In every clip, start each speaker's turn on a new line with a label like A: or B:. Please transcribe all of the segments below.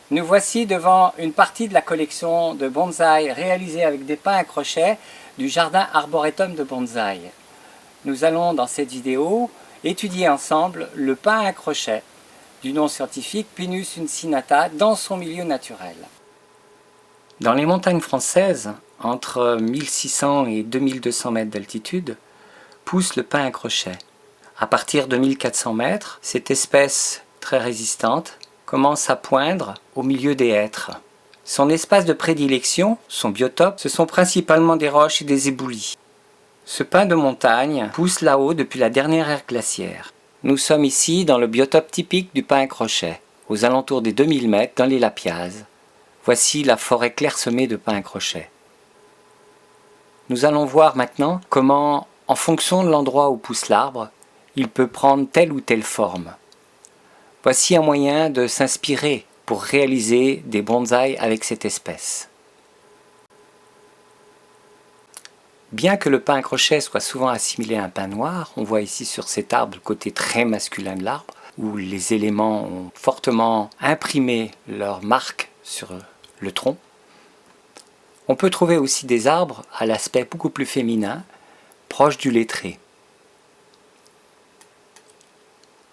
A: Nous voici devant une partie de la collection de bonsaï réalisée avec des pins à crochet du jardin arboretum de bonsaï. Nous allons dans cette vidéo étudier ensemble le pin à crochet du nom scientifique Pinus uncinata dans son milieu naturel. Dans les montagnes françaises, entre 1600 et 2200 mètres d'altitude, pousse le pin à crochet. À partir de 1400 mètres, cette espèce très résistante commence à poindre au milieu des hêtres. Son espace de prédilection, son biotope, ce sont principalement des roches et des éboulis. Ce pin de montagne pousse là-haut depuis la dernière ère glaciaire. Nous sommes ici dans le biotope typique du pin à crochet, aux alentours des 2000 mètres dans les Lapiazes. Voici la forêt clairsemée de pins à crochet. Nous allons voir maintenant comment, en fonction de l'endroit où pousse l'arbre, il peut prendre telle ou telle forme. Voici un moyen de s'inspirer pour réaliser des bonsaïs avec cette espèce. Bien que le pin à crochet soit souvent assimilé à un pin noir, on voit ici sur cet arbre le côté très masculin de l'arbre, où les éléments ont fortement imprimé leur marque sur le tronc. On peut trouver aussi des arbres à l'aspect beaucoup plus féminin, proche du lettré.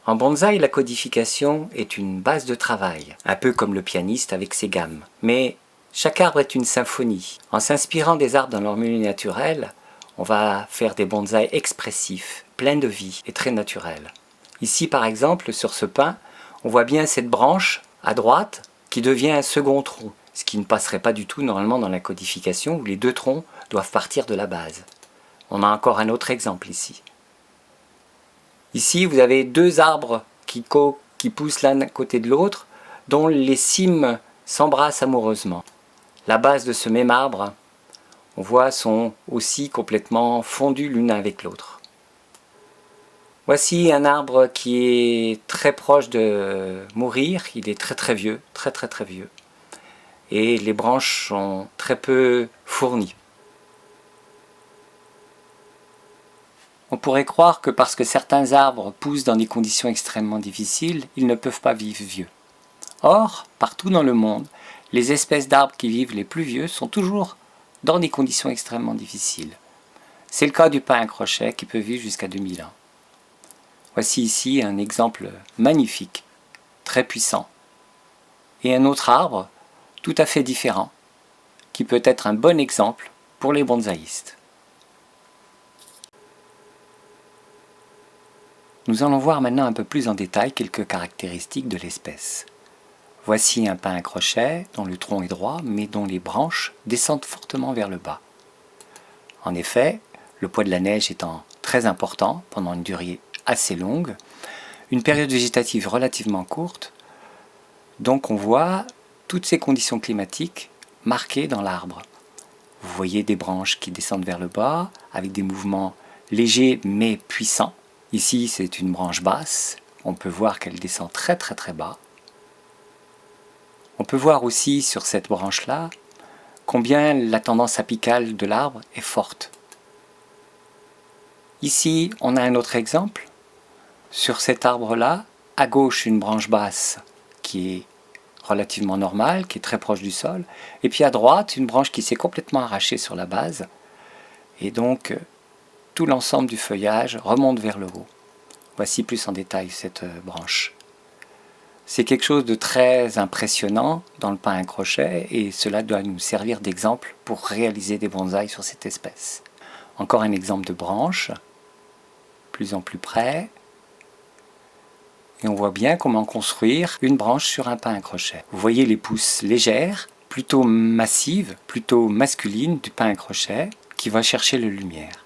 A: En bonsaï, la codification est une base de travail, un peu comme le pianiste avec ses gammes. Mais chaque arbre est une symphonie. En s'inspirant des arbres dans leur milieu naturel, on va faire des bonsaïs expressifs, pleins de vie et très naturels. Ici par exemple, sur ce pin, on voit bien cette branche à droite qui devient un second tronc, ce qui ne passerait pas du tout normalement dans la codification où les deux troncs doivent partir de la base. On a encore un autre exemple ici. Ici, vous avez deux arbres qui poussent l'un à côté de l'autre, dont les cimes s'embrassent amoureusement. La base de ce même arbre, on voit, sont aussi complètement fondues l'une avec l'autre. Voici un arbre qui est très proche de mourir. Il est très vieux, très vieux. Et les branches sont très peu fournies. On pourrait croire que parce que certains arbres poussent dans des conditions extrêmement difficiles, ils ne peuvent pas vivre vieux. Or, partout dans le monde, les espèces d'arbres qui vivent les plus vieux sont toujours dans des conditions extrêmement difficiles. C'est le cas du pin à crochet qui peut vivre jusqu'à 2000 ans. Voici ici un exemple magnifique, très puissant. Et un autre arbre, tout à fait différent, qui peut être un bon exemple pour les bonsaïstes. Nous allons voir maintenant un peu plus en détail quelques caractéristiques de l'espèce. Voici un pin à crochet dont le tronc est droit mais dont les branches descendent fortement vers le bas. En effet, le poids de la neige étant très important pendant une durée assez longue, une période végétative relativement courte, donc on voit toutes ces conditions climatiques marquées dans l'arbre. Vous voyez des branches qui descendent vers le bas avec des mouvements légers mais puissants. Ici, c'est une branche basse. On peut voir qu'elle descend très bas. On peut voir aussi sur cette branche-là combien la tendance apicale de l'arbre est forte. Ici, on a un autre exemple. Sur cet arbre-là, à gauche, une branche basse qui est relativement normale, qui est très proche du sol. Et puis à droite, une branche qui s'est complètement arrachée sur la base. Et donc, tout l'ensemble du feuillage remonte vers le haut. Voici plus en détail cette branche. C'est quelque chose de très impressionnant dans le pin à crochet et cela doit nous servir d'exemple pour réaliser des bonsaïs sur cette espèce. Encore un exemple de branche, plus en plus près. Et on voit bien comment construire une branche sur un pin à crochet. Vous voyez les pousses légères, plutôt massives, plutôt masculines du pin à crochet qui va chercher la lumière.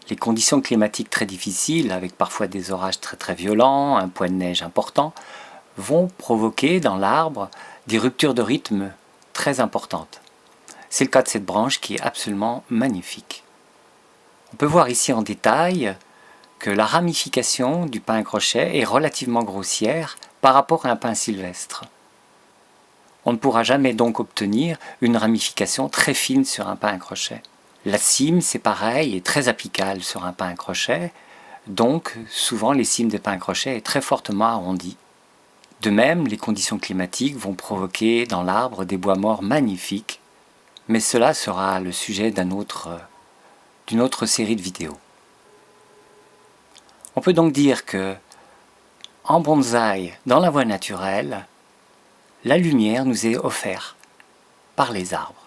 A: Les conditions climatiques très difficiles, avec parfois des orages très violents, un poids de neige important, vont provoquer dans l'arbre des ruptures de rythme très importantes. C'est le cas de cette branche qui est absolument magnifique. On peut voir ici en détail que la ramification du pin à crochet est relativement grossière par rapport à un pin sylvestre. On ne pourra jamais donc obtenir une ramification très fine sur un pin à crochet. La cime, c'est pareil, est très apicale sur un pin à crochet, donc souvent les cimes des pins à crochet est très fortement arrondies. De même, les conditions climatiques vont provoquer dans l'arbre des bois morts magnifiques, mais cela sera le sujet d'une autre série de vidéos. On peut donc dire que, en bonsaï, dans la voie naturelle, la lumière nous est offerte par les arbres.